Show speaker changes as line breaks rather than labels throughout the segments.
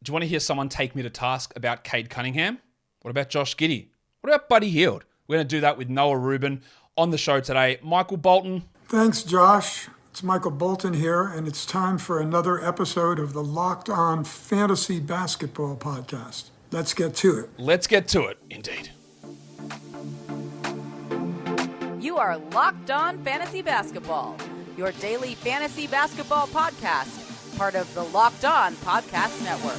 Do you want to hear someone take me to task about Cade Cunningham? What about Josh Giddey? What about Buddy Hield? We're going to do that with Noah Rubin on the show today. Michael Bolton.
Thanks, Josh. It's Michael Bolton here, and it's time for another episode of the Locked On Fantasy Basketball Podcast. Let's get to it.
Let's get to it, indeed.
You are Locked On Fantasy Basketball, your daily fantasy basketball podcast, part of the Locked On Podcast Network.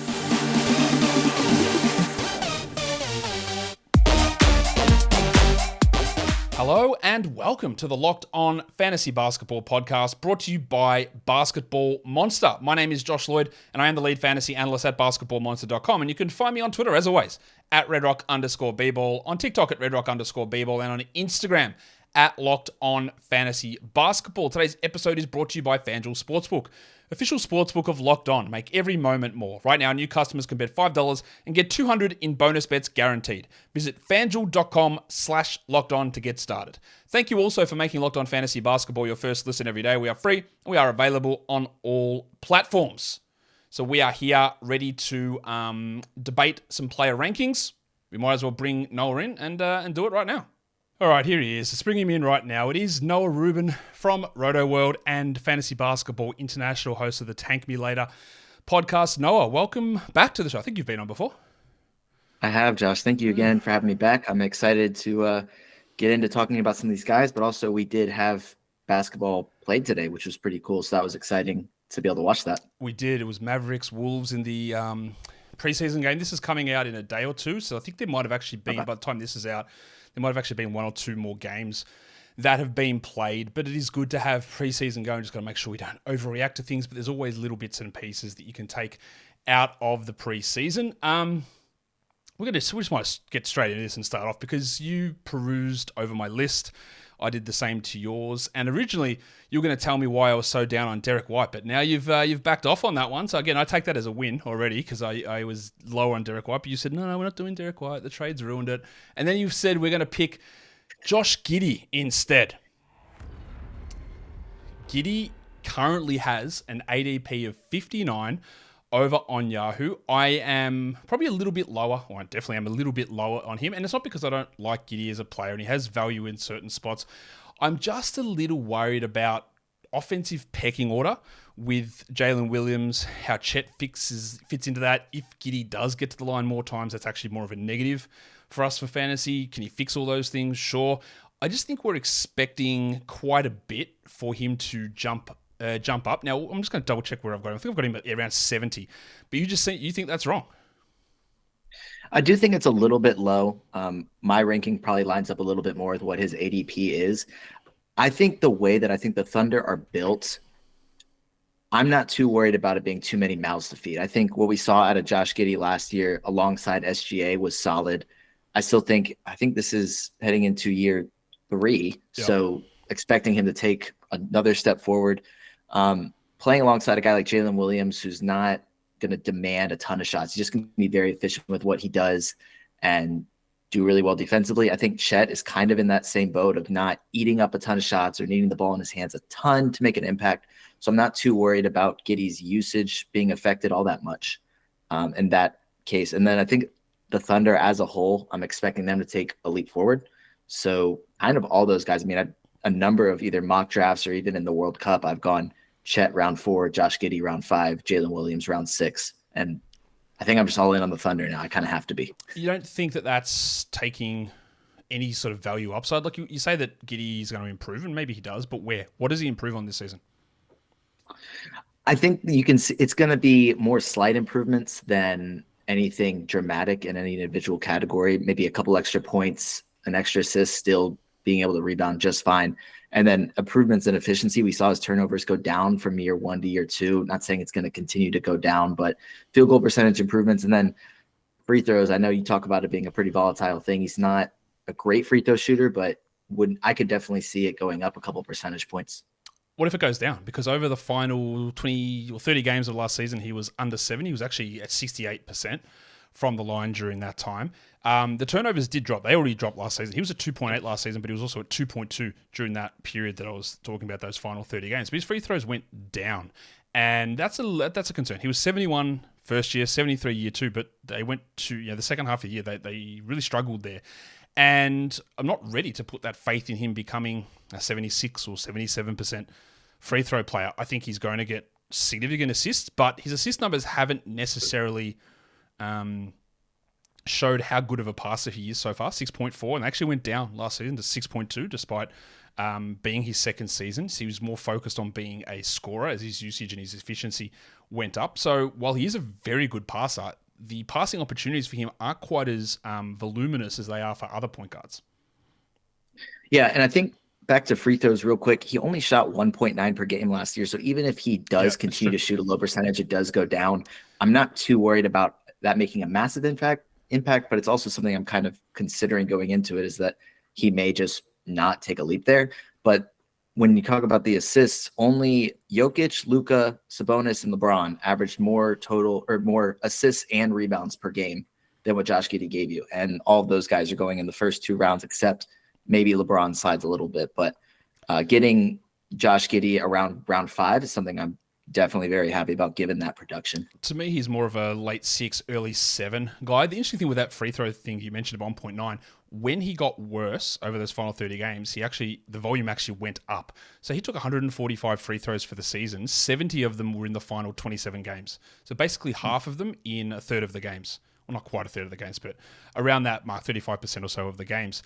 Hello and welcome to the Locked On Fantasy Basketball Podcast, brought to you by Basketball Monster. My name is Josh Lloyd, and I am the lead fantasy analyst at basketballmonster.com, and you can find me on Twitter, as always, at redrock_bball, on TikTok at redrock_bball, and on Instagram at Locked On Fantasy Basketball. Today's episode is brought to you by FanDuel Sportsbook, official sportsbook of Locked On. Make every moment more. Right now, new customers can bet $5 and get $200 in bonus bets guaranteed. Visit FanDuel.com/LockedOn to get started. Thank you also for making Locked On Fantasy Basketball your first listen every day. We are free and we are available on all platforms. So we are here ready to debate some player rankings. We might as well bring Noah in and do it right now. All right, here he is. Let's bring him in right now. It is Noah Rubin from Roto World and Fantasy Basketball International, host of the Tank Me Later podcast. Noah, welcome back to the show. I think you've been on before.
I have, Josh. Thank you again for having me back. I'm excited to get into talking about some of these guys, but also we did have basketball played today, which was pretty cool. So that was exciting to be able to watch that.
We did. It was Mavericks, Wolves in the preseason game. This is coming out in a day or two, so I think there might have actually been, by the time this is out, there might have actually been one or two more games that have been played, but it is good to have preseason going. Just got to make sure we don't overreact to things, but there's always little bits and pieces that you can take out of the preseason. We just want to get straight into this and start off because you perused over my list. I did the same to yours, and originally you were going to tell me why I was so down on Derek White, but now you've backed off on that one. So again, I take that as a win already because I was lower on Derek White, but you said no, we're not doing Derek White. The trade's ruined it, and then you've said we're going to pick Josh Giddey instead. Giddey currently has an ADP of 59 over on Yahoo. I am probably a little bit lower, or I definitely am a little bit lower on him. And it's not because I don't like Giddey as a player and he has value in certain spots. I'm just a little worried about offensive pecking order with Jalen Williams, how Chet fits into that. If Giddey does get to the line more times, that's actually more of a negative for us for fantasy. Can he fix all those things? Sure. I just think we're expecting quite a bit for him to jump up. Now, I'm just going to double check where I've got him. I think I've got him at around 70. But you think that's wrong?
I do think it's a little bit low. My ranking probably lines up a little bit more with what his ADP is. I think the way that I think the Thunder are built, I'm not too worried about it being too many mouths to feed. I think what we saw out of Josh Giddey last year alongside SGA was solid. I think this is heading into year 3. Yep. So expecting him to take another step forward. Playing alongside a guy like Jalen Williams, who's not going to demand a ton of shots. He's just going to be very efficient with what he does and do really well defensively. I think Chet is kind of in that same boat of not eating up a ton of shots or needing the ball in his hands a ton to make an impact. So I'm not too worried about Giddey's usage being affected all that much in that case. And then I think the Thunder as a whole, I'm expecting them to take a leap forward. So kind of all those guys, I mean, a number of either mock drafts or even in the World Cup, I've gone Chet round 4, Josh Giddey round 5, Jalen Williams round 6. And I think I'm just all in on the Thunder now. I kind of have to be.
You don't think that that's taking any sort of value upside? Like you say that Giddey is going to improve, and maybe he does, but where? What does he improve on this season?
I think you can see it's going to be more slight improvements than anything dramatic in any individual category. Maybe a couple extra points, an extra assist, still being able to rebound just fine. And then improvements in efficiency. We saw his turnovers go down from year 1 to year 2. Not saying it's going to continue to go down, but field goal percentage improvements. And then free throws. I know you talk about it being a pretty volatile thing. He's not a great free throw shooter, but I could definitely see it going up a couple percentage points.
What if it goes down? Because over the final 20 or 30 games of last season, he was under 70. He was actually at 68% from the line during that time. The turnovers did drop. They already dropped last season. He was at 2.8 last season, but he was also at 2.2 during that period that I was talking about, those final 30 games. But his free throws went down, and that's a concern. He was 71 first year, 73 year two, but they went to the second half of the year, they really struggled there. And I'm not ready to put that faith in him becoming a 76 or 77% free throw player. I think he's going to get significant assists, but his assist numbers haven't necessarily showed how good of a passer he is so far, 6.4, and actually went down last season to 6.2 despite being his second season. So he was more focused on being a scorer as his usage and his efficiency went up. So while he is a very good passer, the passing opportunities for him aren't quite as voluminous as they are for other point guards.
Yeah, and I think back to free throws real quick, he only shot 1.9 per game last year. So even if he does continue to shoot a low percentage, it does go down. I'm not too worried about that making a massive impact, but it's also something I'm kind of considering going into it, is that he may just not take a leap there. But when you talk about the assists, only Jokic, Luka, Sabonis, and LeBron averaged more assists and rebounds per game than what Josh Giddey gave you. And all of those guys are going in the first 2 rounds, except maybe LeBron slides a little bit. But getting Josh Giddey around round 5 is something I'm definitely very happy about, given that production.
To me, he's more of a late 6, early 7 guy. The interesting thing with that free throw thing you mentioned at 1.9, when he got worse over those final 30 games, the volume actually went up. So he took 145 free throws for the season. 70 of them were in the final 27 games. So basically half of them in a third of the games. Well, not quite a third of the games, but around that mark, 35% or so of the games,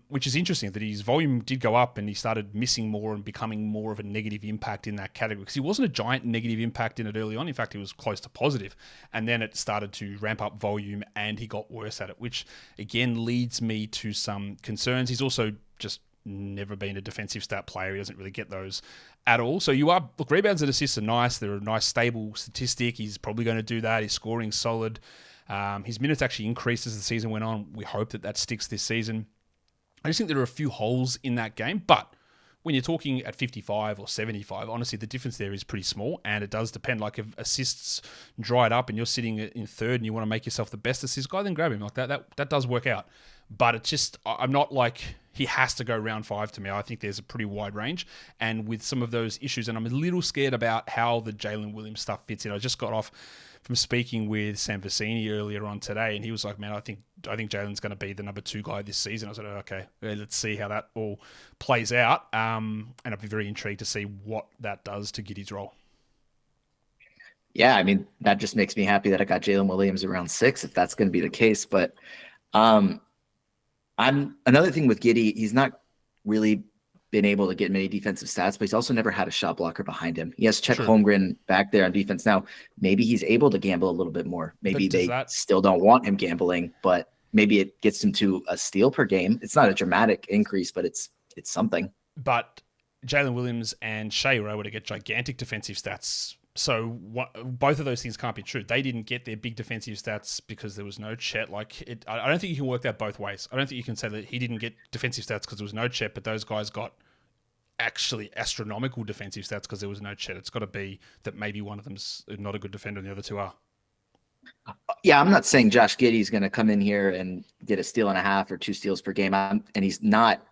which is interesting that his volume did go up and he started missing more and becoming more of a negative impact in that category, because he wasn't a giant negative impact in it early on. In fact, he was close to positive, and then it started to ramp up volume and he got worse at it, which again leads me to some concerns. He's also just never been a defensive stat player. He doesn't really get those at all. So rebounds and assists are nice. They're a nice stable statistic. He's probably going to do that. His scoring's solid. His minutes actually increased as the season went on. We hope that sticks this season. I just think there are a few holes in that game, but when you're talking at 55 or 75, honestly, the difference there is pretty small, and it does depend. Like if assists dried up and you're sitting in third and you want to make yourself the best assist guy, then grab him. Like that does work out. But it's just, I'm not like he has to go round 5 to me. I think there's a pretty wide range, and with some of those issues, and I'm a little scared about how the Jalen Williams stuff fits in. I just got off from speaking with Sam Vecini earlier on today, and he was like, man, I think Jalen's going to be the number 2 guy this season. I was like, okay, let's see how that all plays out. And I'd be very intrigued to see what that does to Giddey's role.
Yeah, I mean, that just makes me happy that I got Jalen Williams around 6, if that's going to be the case. But another thing with Giddey, he's not really been able to get many defensive stats, but he's also never had a shot blocker behind him. He has Chet Holmgren back there on defense. Now, maybe he's able to gamble a little bit more. Maybe still don't want him gambling, but maybe it gets him to a steal per game. It's not a dramatic increase, but it's something.
But Jalen Williams and Shea were able to get gigantic defensive stats. So both of those things can't be true. They didn't get their big defensive stats because there was no Chet. I don't think you can work that both ways. I don't think you can say that he didn't get defensive stats because there was no Chet, but those guys got actually astronomical defensive stats because there was no Chet. It's got to be that maybe one of them's not a good defender and the other 2 are.
Yeah, I'm not saying Josh Giddey's going to come in here and get a steal and a half or 2 steals per game, and he's not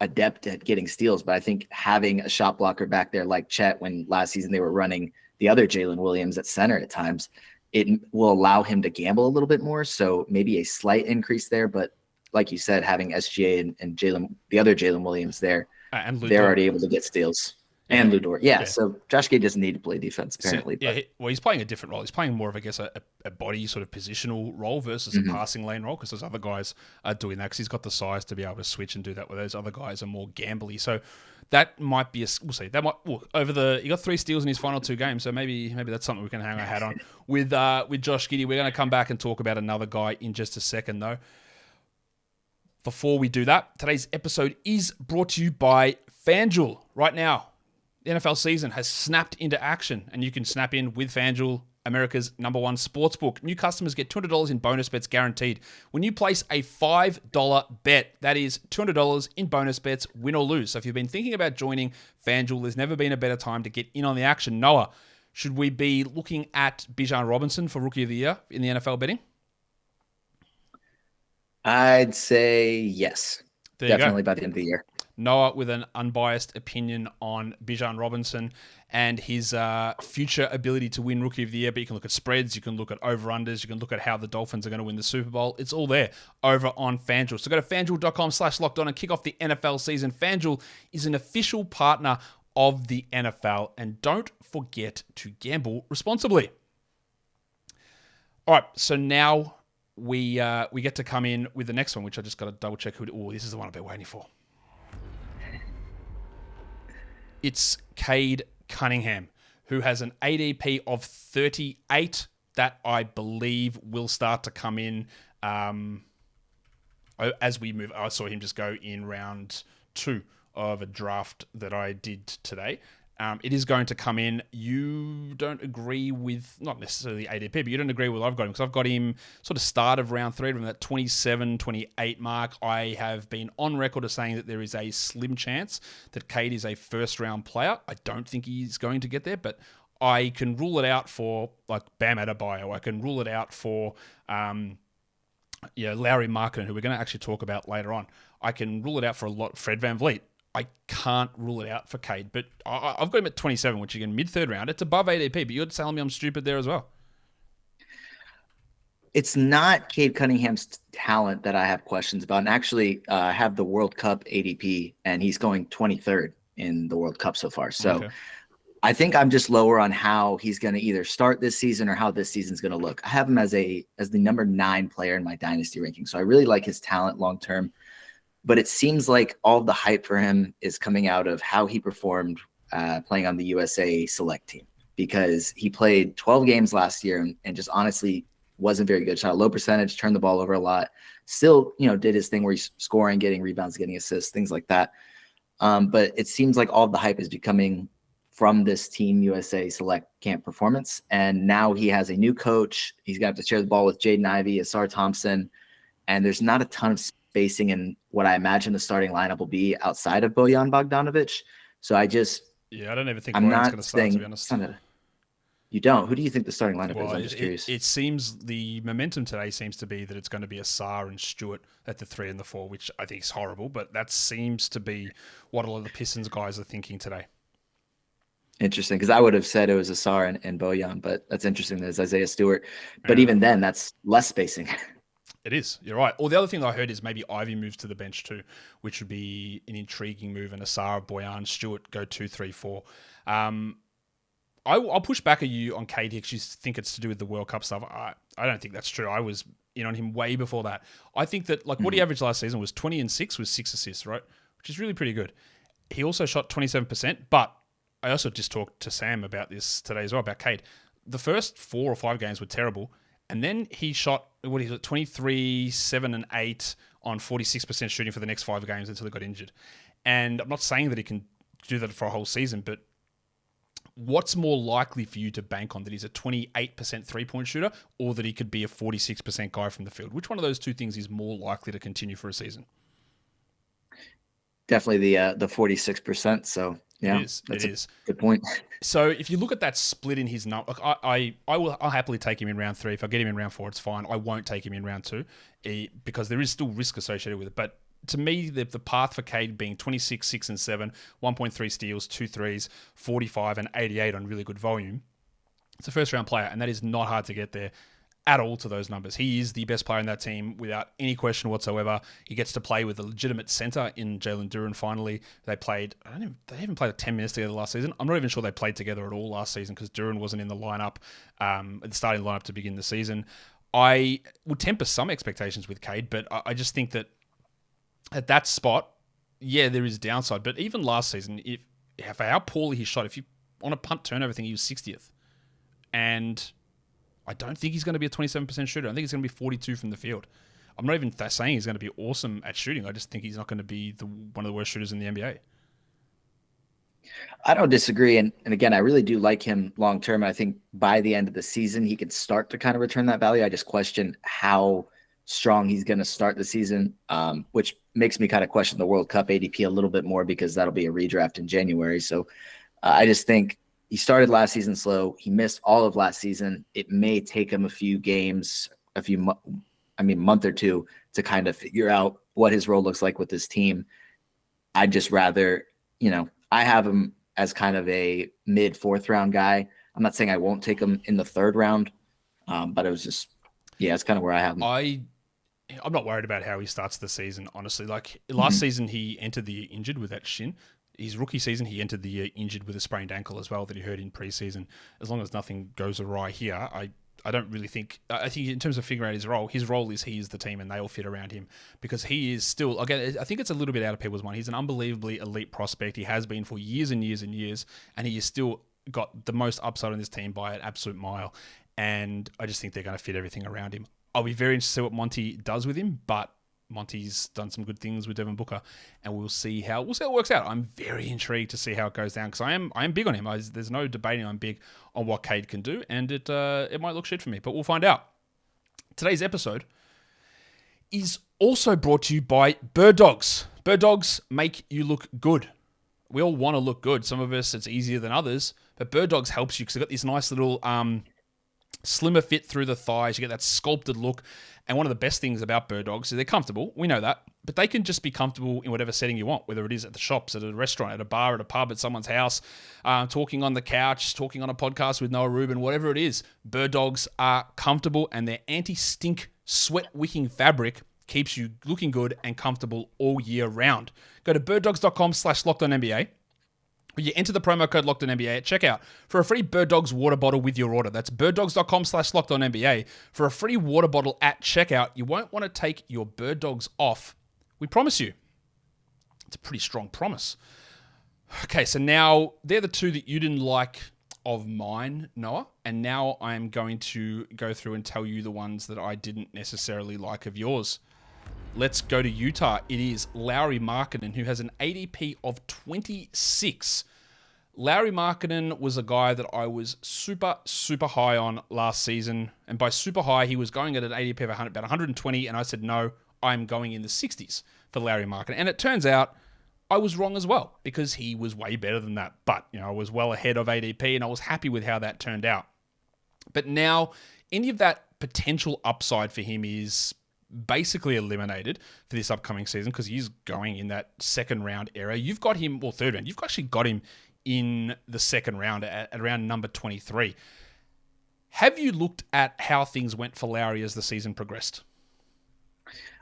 adept at getting steals, but I think having a shot blocker back there like Chet, when last season they were running the other Jalen Williams at center at times, it will allow him to gamble a little bit more. So maybe a slight increase there, but like you said, having SGA and the other Jalen Williams there,
and
they're already able to get steals. And Ludor. Yeah, so Josh Giddey doesn't need to play defense, apparently.
So, he's playing a different role. He's playing more of, I guess, a body sort of positional role versus a passing lane role, because those other guys are doing that because he's got the size to be able to switch and do that, where those other guys are more gambly. So that might be we'll see. That might he got 3 steals in his final 2 games, so maybe that's something we can hang our hat on. With Josh Giddey, we're going to come back and talk about another guy in just a second, though. Before we do that, today's episode is brought to you by FanDuel. Right now, the NFL season has snapped into action, and you can snap in with FanDuel, America's #1 sportsbook. New customers get $200 in bonus bets guaranteed. When you place a $5 bet, that is $200 in bonus bets, win or lose. So if you've been thinking about joining FanDuel, there's never been a better time to get in on the action. Noah, should we be looking at Bijan Robinson for Rookie of the Year in the NFL betting?
I'd say yes. Definitely by the end of the year.
Noah with an unbiased opinion on Bijan Robinson and his future ability to win Rookie of the Year. But you can look at spreads, you can look at over-unders, you can look at how the Dolphins are going to win the Super Bowl. It's all there over on FanDuel. So go to FanDuel.com/LockedOn and kick off the NFL season. FanDuel is an official partner of the NFL. And don't forget to gamble responsibly. All right, so now we get to come in with the next one, which I just got to double check who. Oh, this is the one I've been waiting for. It's Cade Cunningham, who has an ADP of 38 that I believe will start to come in as we move. I saw him just go in round 2 of a draft that I did today. It is going to come in. You don't agree with, not necessarily ADP, but you don't agree with what I've got him, because I've got him sort of start of round 3, from that 27, 28 mark. I have been on record as saying that there is a slim chance that Cade is a first-round player. I don't think he's going to get there, but I can rule it out for like Bam Adebayo. I can rule it out for Lauri Markkanen, who we're going to actually talk about later on. I can rule it out for a lot. Fred VanVleet. I can't rule it out for Cade, but I've got him at 27, which again, mid-third round. It's above ADP, but you're telling me I'm stupid there as well.
It's not Cade Cunningham's talent that I have questions about. And actually, I have the World Cup ADP, and he's going 23rd in the World Cup so far. So okay. I think I'm just lower on how he's going to either start this season or how this season's going to look. I have him as the number 9 player in my dynasty ranking. So I really like his talent long-term. But it seems like all the hype for him is coming out of how he performed playing on the USA select team, because he played 12 games last year and just honestly wasn't very good. Shot a low percentage, turned the ball over a lot. Still, did his thing where he's scoring, getting rebounds, getting assists, things like that. But it seems like all the hype is becoming from this Team USA select camp performance. And now he has a new coach. He's going to have to share the ball with Jaden Ivey, Asar Thompson. And there's not a ton of spacing in what I imagine the starting lineup will be outside of Bojan Bogdanovic. So I don't even think Bojan's going to start, to be honest. You don't? Who do you think the starting lineup is? I'm just curious.
It seems the momentum today seems to be that it's going to be Asar and Stewart at the 3 and the 4, which I think is horrible, but that seems to be what a lot of the Pistons guys are thinking today.
Interesting, because I would have said it was Asar and Bojan, but that's interesting. There's Isaiah Stewart. But even then, that's less spacing.
It is. You're right. Or the other thing that I heard is maybe Ivy moves to the bench too, which would be an intriguing move. And Asar, Bojan, Stewart go 2, 3, 4. I'll push back at you on Cade Hicks. You think it's to do with the World Cup stuff. I don't think that's true. I was in on him way before that. I think that what he averaged last season was 20 and 6 with 6 assists, right? Which is really pretty good. He also shot 27%, but I also just talked to Sam about this today as well, about Cade. The first 4 or 5 games were terrible. And then he shot, 23, 7, and 8 on 46% shooting for the next 5 games until he got injured. And I'm not saying that he can do that for a whole season, but what's more likely for you to bank on, that he's a 28% three-point shooter or that he could be a 46% guy from the field? Which one of those two things is more likely to continue for a season?
Definitely the 46%. So yeah,
it is.
Good point.
So if you look at that split in his number, I'll happily take him in round 3. If I get him in round 4, it's fine. I won't take him in round 2 because there is still risk associated with it. But to me, the path for Cade being 26, 6, and 7, 1.3 steals, 2 threes, 45, and 88 on really good volume, it's a first-round player, and that is not hard to get there at all to those numbers. He is the best player in that team without any question whatsoever. He gets to play with a legitimate center in Jalen Duren finally. They haven't played 10 minutes together last season. I'm not even sure they played together at all last season because Duren wasn't in the lineup, the starting lineup to begin the season. I would temper some expectations with Cade, but I just think that at that spot, yeah, there is downside. But even last season, if how poorly he shot, if you on a punt turnover thing, he was 60th. And I don't think he's going to be a 27% shooter. I think he's going to be 42 from the field. I'm not even saying he's going to be awesome at shooting. I just think he's not going to be one of the worst shooters in the NBA.
I don't disagree. And again, I really do like him long-term. I think by the end of the season, he could start to kind of return that value. I just question how strong he's going to start the season, which makes me kind of question the World Cup ADP a little bit more because that'll be a redraft in January. So I just think he started last season slow. He missed all of last season. It may take him a few games, month or two to kind of figure out what his role looks like with this team. I'd just rather, I have him as kind of a mid 4th round guy. I'm not saying I won't take him in the 3rd round, but it was just, it's kind of where I have him.
I'm not worried about how he starts the season, honestly. Like last season, he entered the year injured with that shin. His rookie season, he entered the year injured with a sprained ankle as well that he hurt in preseason. As long as nothing goes awry here, I don't really think... I think in terms of figuring out his role is he is the team and they all fit around him because he is still... Again, I think it's a little bit out of people's mind. He's an unbelievably elite prospect. He has been for years and years and years, and he is still got the most upside on this team by an absolute mile. And I just think they're going to fit everything around him. I'll be very interested to see what Monty does with him, but Monty's done some good things with Devin Booker, and we'll see how it works out. I'm very intrigued to see how it goes down because I am big on him. There's no debating I'm big on what Cade can do, and it might look shit for me, but we'll find out. Today's episode is also brought to you by Bird Dogs. Bird Dogs make you look good. We all want to look good. Some of us, it's easier than others, but Bird Dogs helps you because they've got this nice little slimmer fit through the thighs. You get that sculpted look. And one of the best things about Bird Dogs is they're comfortable. We know that. But they can just be comfortable in whatever setting you want, whether it is at the shops, at a restaurant, at a bar, at a pub, at someone's house, talking on the couch, talking on a podcast with Noah Rubin, whatever it is. Bird Dogs are comfortable, and their anti-stink sweat-wicking fabric keeps you looking good and comfortable all year round. Go to birddogs.com/LockedOnNBA. You enter the promo code LOCKEDONNBA at checkout for a free Bird Dogs water bottle with your order. That's birddogs.com/LockedOnNBA for a free water bottle at checkout. You won't want to take your Bird Dogs off. We promise you. It's a pretty strong promise. Okay, so now they're the two that you didn't like of mine, Noah, and now I'm going to go through and tell you the ones that I didn't necessarily like of yours. Let's go to Utah. It is Lauri Markkanen, who has an ADP of 26. Lauri Markkanen was a guy that I was super, super high on last season. And by super high, he was going at an ADP of about 120. And I said, no, I'm going in the 60s for Lauri Markkanen. And it turns out I was wrong as well because he was way better than that. But, I was well ahead of ADP and I was happy with how that turned out. But now, any of that potential upside for him is basically eliminated for this upcoming season because he's going in that 2nd round era. You've got him, 3rd round. You've actually got him in the 2nd round at around number 23. Have you looked at how things went for Lauri as the season progressed?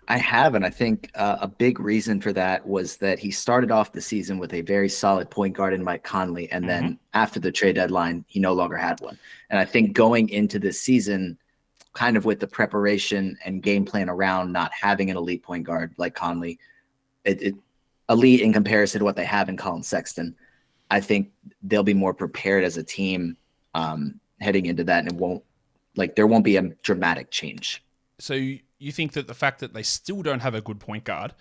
I have, and I think a big reason for that was that he started off the season with a very solid point guard in Mike Conley, and then after the trade deadline, he no longer had one. And I think going into this season, kind of with the preparation and game plan around not having an elite point guard like Conley, elite in comparison to what they have in Colin Sexton, I think they'll be more prepared as a team heading into that, and there won't be a dramatic change.
So you think that the fact that they still don't have a good point guard,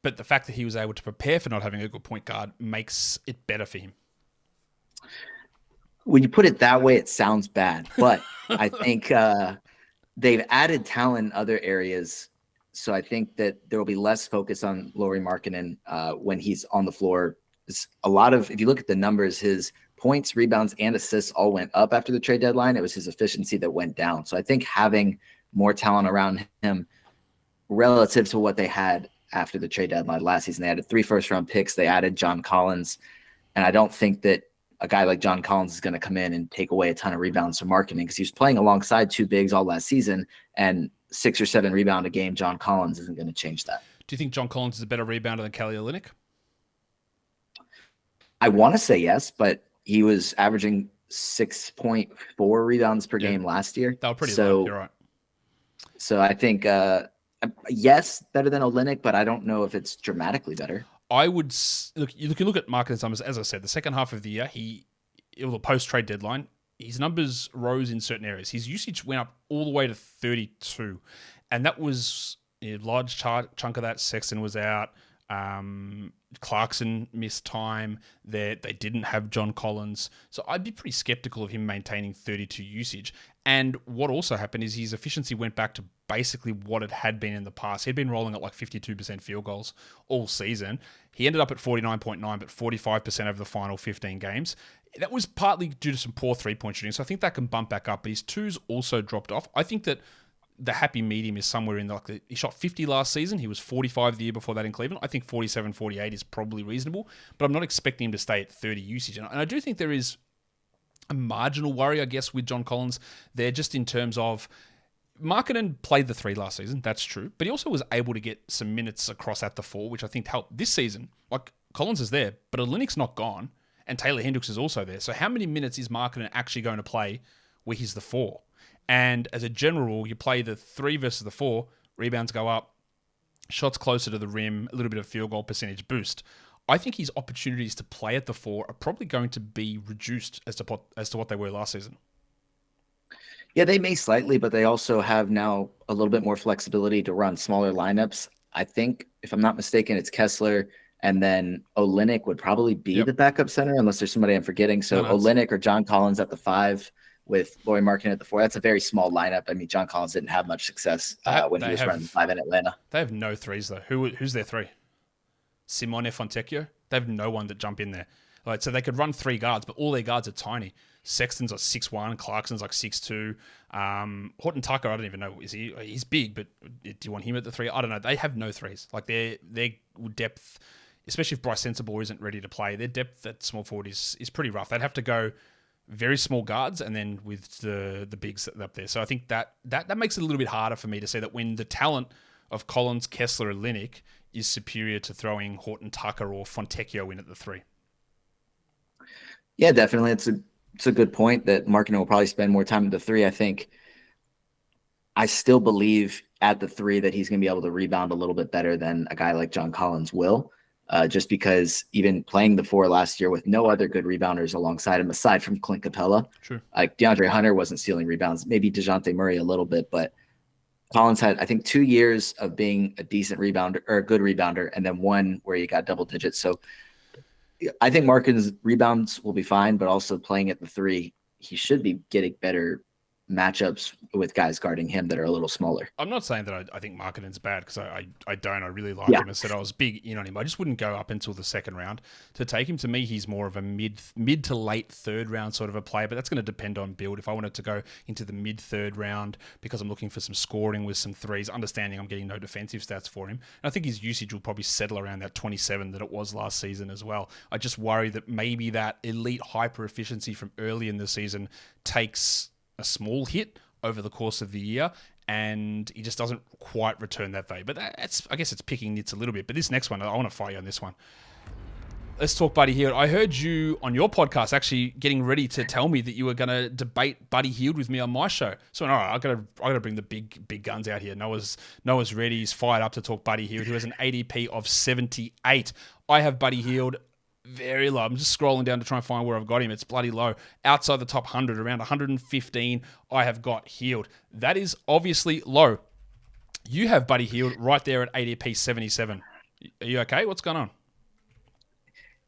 but the fact that he was able to prepare for not having a good point guard makes it better for him?
When you put it that way, it sounds bad, but I think they've added talent in other areas, so I think that there will be less focus on Lauri Markkanen when he's on the floor. If you look at the numbers, his points, rebounds, and assists all went up after the trade deadline. It was his efficiency that went down. So I think having more talent around him relative to what they had after the trade deadline last season, they added 3 first-round picks. They added John Collins, and I don't think that a guy like John Collins is going to come in and take away a ton of rebounds from Markkanen because he was playing alongside 2 bigs all last season, and 6 or 7 rebound a game, John Collins isn't going to change that.
Do you think John Collins is a better rebounder than Kelly Olynyk?
I want to say yes, but he was averaging 6.4 rebounds per game last year.
That was pretty low. You're right.
So I think, yes, better than Olynyk, but I don't know if it's dramatically better.
I would look. You can look at Markkanen's numbers. As I said, the second half of the year, the post-trade deadline, his numbers rose in certain areas. His usage went up all the way to 32, and that was a large chunk of that. Sexton was out. Clarkson missed time. They didn't have John Collins, so I'd be pretty skeptical of him maintaining 32 usage. And what also happened is his efficiency went back to basically what it had been in the past. He'd been rolling at like 52% field goals all season. He ended up at 49.9, but 45% over the final 15 games. That was partly due to some poor three-point shooting, so I think that can bump back up, but his twos also dropped off. I think that the happy medium is somewhere in he shot 50 last season. He was 45 the year before that in Cleveland. I think 47, 48 is probably reasonable, but I'm not expecting him to stay at 30 usage. And I do think there is a marginal worry, I guess, with John Collins there, just in terms of Markkanen played the 3 last season. That's true, but he also was able to get some minutes across at the 4, which I think helped this season. Like, Collins is there, but Olynyk's not gone, and Taylor Hendricks is also there. So how many minutes is Markkanen actually going to play where he's the 4? And as a general rule, you play the 3 versus the 4, rebounds go up, shots closer to the rim, a little bit of field goal percentage boost. I think his opportunities to play at the 4 are probably going to be reduced as to what they were last season.
Yeah, they may slightly, but they also have now a little bit more flexibility to run smaller lineups. I think, if I'm not mistaken, it's Kessler, and then Olynyk would probably be the backup center, unless there's somebody I'm forgetting. So Olynyk or John Collins at the 5 with Lauri Markkanen at the 4. That's a very small lineup. I mean, John Collins didn't have much success when he was running the 5 in Atlanta.
They have no 3s, though. Who's their 3? Simone Fontecchio? They have no one to jump in there. So they could run 3 guards, but all their guards are tiny. Sexton's like 6'1", Clarkson's like 6'2". Horton Tucker, I don't even know. He's big, but do you want him at the 3? I don't know. They have no 3s. Like, their depth, especially if Bryce Sensabaugh isn't ready to play, their depth at small forward is pretty rough. They'd have to go very small guards and then with the bigs up there. So I think that makes it a little bit harder for me to say that when the talent of Collins, Kessler, and Olynyk is superior to throwing Horton Tucker or Fontecchio in at the 3.
Yeah, definitely. It's a good point that Markkanen will probably spend more time at the 3. I still believe at the 3 that he's going to be able to rebound a little bit better than a guy like John Collins will. Just because even playing the 4 last year with no other good rebounders alongside him, aside from Clint Capella, like DeAndre Hunter wasn't stealing rebounds, maybe DeJounte Murray a little bit, but Collins had, I think, 2 years of being a decent rebounder or a good rebounder, and then 1 where he got double digits. So I think Markkanen's rebounds will be fine, but also playing at the 3, he should be getting better matchups with guys guarding him that are a little smaller.
I'm not saying that I think Markkanen's bad, because I don't. I really like him. I said I was big in on him. I just wouldn't go up until the second round to take him. To me, he's more of a mid to late third round sort of a player, but that's going to depend on build. If I wanted to go into the mid third round because I'm looking for some scoring with some 3s, understanding I'm getting no defensive stats for him, and I think his usage will probably settle around that 27 that it was last season as well. I just worry that maybe that elite hyper efficiency from early in the season takes a small hit over the course of the year, and he just doesn't quite return that value. But that's, I guess it's picking nits a little bit. But this next one, I want to fight you on this one. Let's talk Buddy Hield. I heard you on your podcast actually getting ready to tell me that you were going to debate Buddy Hield with me on my show. So, all right, I got to bring the big guns out here. Noah's ready. He's fired up to talk Buddy Hield, who has an ADP of 78. I have Buddy Hield very low. I'm just scrolling down to try and find where I've got him. It's bloody low. Outside the top 100, around 115, I have got Hield. That is obviously low. You have Buddy Hield right there at ADP 77. Are you okay? What's going on?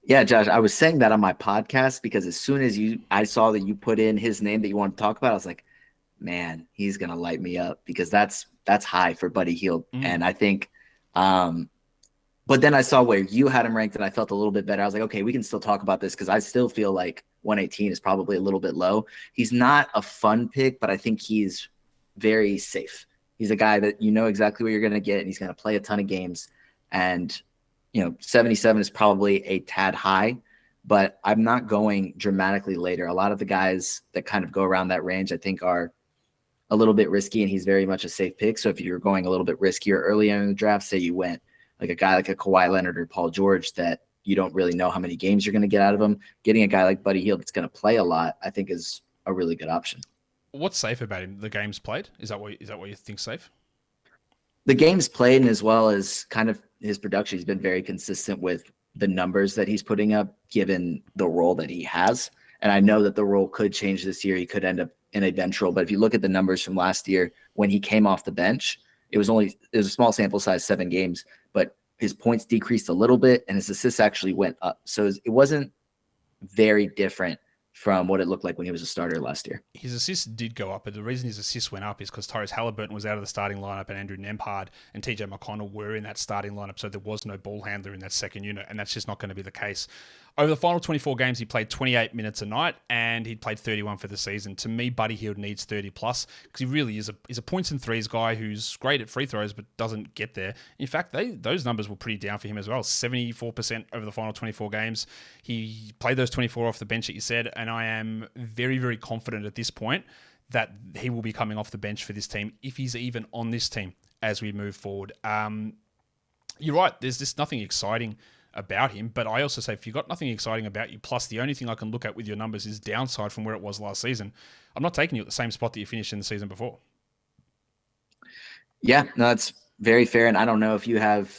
Yeah, Josh, I was saying that on my podcast because as soon as I saw that you put in his name that you want to talk about, I was like, man, he's going to light me up because that's high for Buddy Hield. And I think but then I saw where you had him ranked and I felt a little bit better. I was like, okay, we can still talk about this because I still feel like 118 is probably a little bit low. He's not a fun pick, but I think he's very safe. He's a guy that you know exactly what you're going to get, and he's going to play a ton of games. And, 77 is probably a tad high, but I'm not going dramatically later. A lot of the guys that kind of go around that range, I think, are a little bit risky, and he's very much a safe pick. So if you're going a little bit riskier early in the draft, say you went like a guy like a Kawhi Leonard or Paul George that you don't really know how many games you're going to get out of him, getting a guy like Buddy Hield that's going to play a lot, I think is a really good option.
What's safe about him? The games played? Is that what you think safe?
The games played, and as well as kind of his production, he's been very consistent with the numbers that he's putting up given the role that he has. And I know that the role could change this year. He could end up in a bench role. But if you look at the numbers from last year when he came off the bench, it was a small sample size, 7 games, but his points decreased a little bit and his assists actually went up. So it wasn't very different from what it looked like when he was a starter last year.
His assists did go up, but the reason his assists went up is because Tyrese Halliburton was out of the starting lineup and Andrew Nembhard and TJ McConnell were in that starting lineup, so there was no ball handler in that second unit, and that's just not going to be the case. Over the final 24 games, he played 28 minutes a night, and he'd played 31 for the season. To me, Buddy Hield needs 30 plus because he really is a points and threes guy who's great at free throws but doesn't get there. In fact, those numbers were pretty down for him as well. 74% over the final 24 games. He played those 24 off the bench that you said, and I am very, very confident at this point that he will be coming off the bench for this team if he's even on this team as we move forward. You're right. There's just nothing exciting about him, but I also say if you've got nothing exciting about you, plus the only thing I can look at with your numbers is downside from where it was last season, I'm not taking you at the same spot that you finished in the season before.
Yeah, no, that's very fair. And I don't know if you have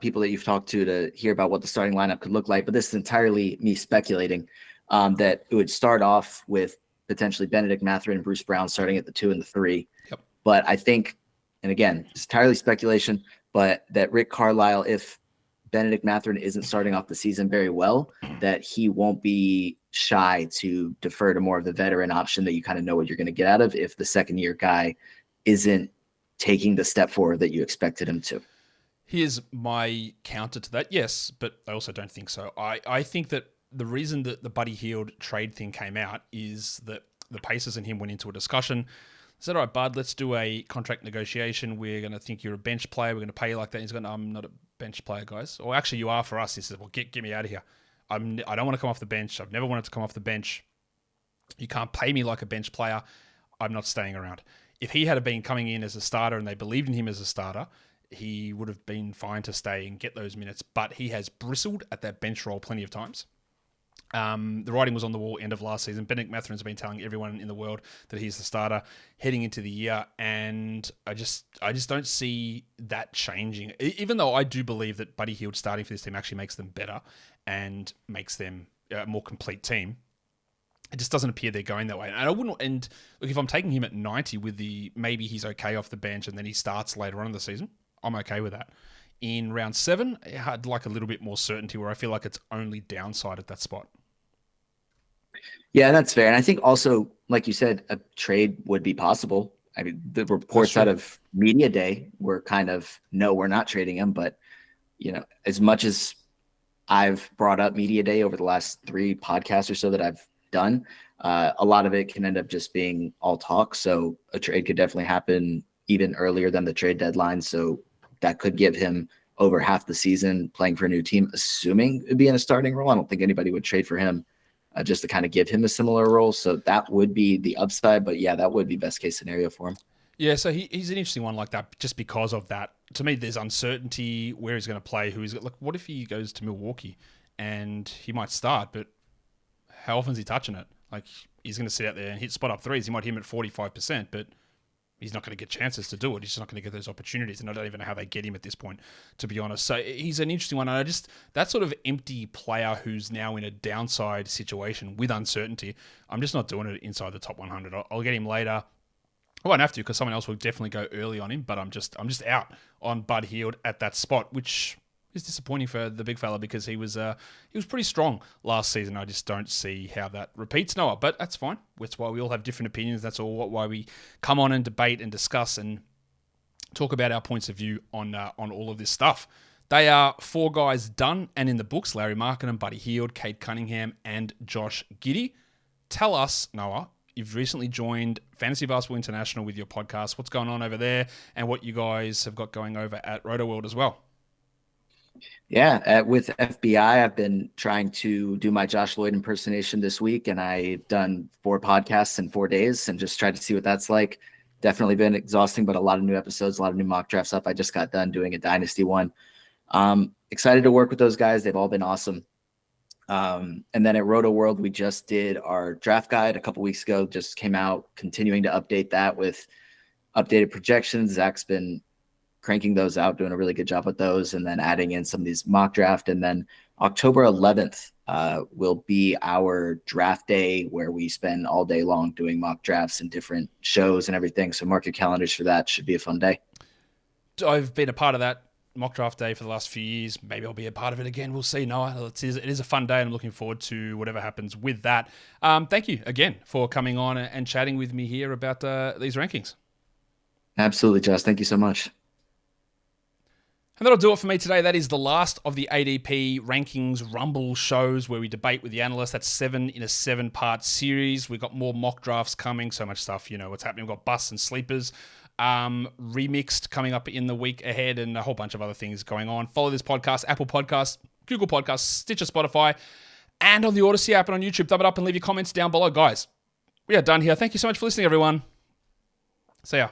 people that you've talked to hear about what the starting lineup could look like, but this is entirely me speculating that it would start off with potentially Benedict Mathurin and Bruce Brown starting at the 2 and the 3.
Yep.
But I think, and again, it's entirely speculation, but that Rick Carlisle, if Benedict Mathurin isn't starting off the season very well, that he won't be shy to defer to more of the veteran option that you kind of know what you're going to get out of if the second-year guy isn't taking the step forward that you expected him to.
Here's my counter to that. Yes, but I also don't think so. I think that the reason that the Buddy Hield trade thing came out is that the Pacers and him went into a discussion. Said, all right, Bud, let's do a contract negotiation. We're going to think you're a bench player. We're going to pay you like that. And he's going, I'm not a bench player, guys. Or actually, you are for us. He says, well, get me out of here. I don't want to come off the bench. I've never wanted to come off the bench. You can't pay me like a bench player. I'm not staying around. If he had been coming in as a starter and they believed in him as a starter, he would have been fine to stay and get those minutes. But he has bristled at that bench role plenty of times. The writing was on the wall end of last season. Benedict Mathurin's been telling everyone in the world that he's the starter heading into the year, and I just don't see that changing. Even though I do believe that Buddy Hield starting for this team actually makes them better and makes them a more complete team, it just doesn't appear they're going that way. And I wouldn't. And look, if I'm taking him at 90 with the maybe he's okay off the bench and then he starts later on in the season, I'm okay with that. In round 7, I'd like a little bit more certainty where I feel like it's only downside at that spot.
Yeah, that's fair. And I think also, like you said, a trade would be possible. I mean, the reports out of Media Day were kind of, no, we're not trading him. But, you know, as much as I've brought up Media Day over the last 3 podcasts or so that I've done, a lot of it can end up just being all talk. So a trade could definitely happen even earlier than the trade deadline. So that could give him over half the season playing for a new team, assuming it'd be in a starting role. I don't think anybody would trade for him just to kind of give him a similar role. So that would be the upside. But yeah, that would be best case scenario for him.
Yeah, so he's an interesting one like that just because of that. To me, there's uncertainty where he's going to play, who he's like. What if he goes to Milwaukee and he might start, but how often is he touching it? Like, he's going to sit out there and hit spot up threes. He might hit him at 45%, but he's not going to get chances to do it. He's just not going to get those opportunities. And I don't even know how they get him at this point, to be honest. So he's an interesting one. And that sort of empty player who's now in a downside situation with uncertainty, I'm just not doing it inside the top 100. I'll get him later. I won't have to because someone else will definitely go early on him, but I'm just out on Bud Hield at that spot, which is disappointing for the big fella because he was pretty strong last season. I just don't see how that repeats, Noah, but that's fine. That's why we all have different opinions. That's all why we come on and debate and discuss and talk about our points of view on all of this stuff. They are 4 guys done and in the books: Lauri Markkanen, Buddy Hield, Cade Cunningham, and Josh Giddey. Tell us, Noah, you've recently joined Fantasy Basketball International with your podcast. What's going on over there and what you guys have got going over at Roto World as well?
Yeah, with FBI, I've been trying to do my Josh Lloyd impersonation this week, and I've done 4 podcasts in 4 days and just tried to see what that's like. Definitely been exhausting, but a lot of new episodes, a lot of new mock drafts up. I just got done doing a Dynasty one. Excited to work with those guys. They've all been awesome. And then at Roto World, we just did our draft guide a couple weeks ago, just came out, continuing to update that with updated projections. Zach's been cranking those out, doing a really good job with those, and then adding in some of these mock draft. And then October 11th will be our draft day where we spend all day long doing mock drafts and different shows and everything. So mark your calendars for that. Should be a fun day.
I've been a part of that mock draft day for the last few years. Maybe I'll be a part of it again. We'll see, Noah. It is a fun day, and I'm looking forward to whatever happens with that. Thank you again for coming on and chatting with me here about these rankings.
Absolutely, Josh. Thank you so much.
And that'll do it for me today. That is the last of the ADP rankings rumble shows where we debate with the analysts. That's 7 in a 7-part series. We've got more mock drafts coming. So much stuff, what's happening. We've got busts and sleepers remixed coming up in the week ahead and a whole bunch of other things going on. Follow this podcast, Apple Podcasts, Google Podcasts, Stitcher, Spotify, and on the Odyssey app and on YouTube. Thumb it up and leave your comments down below. Guys, we are done here. Thank you so much for listening, everyone. See ya.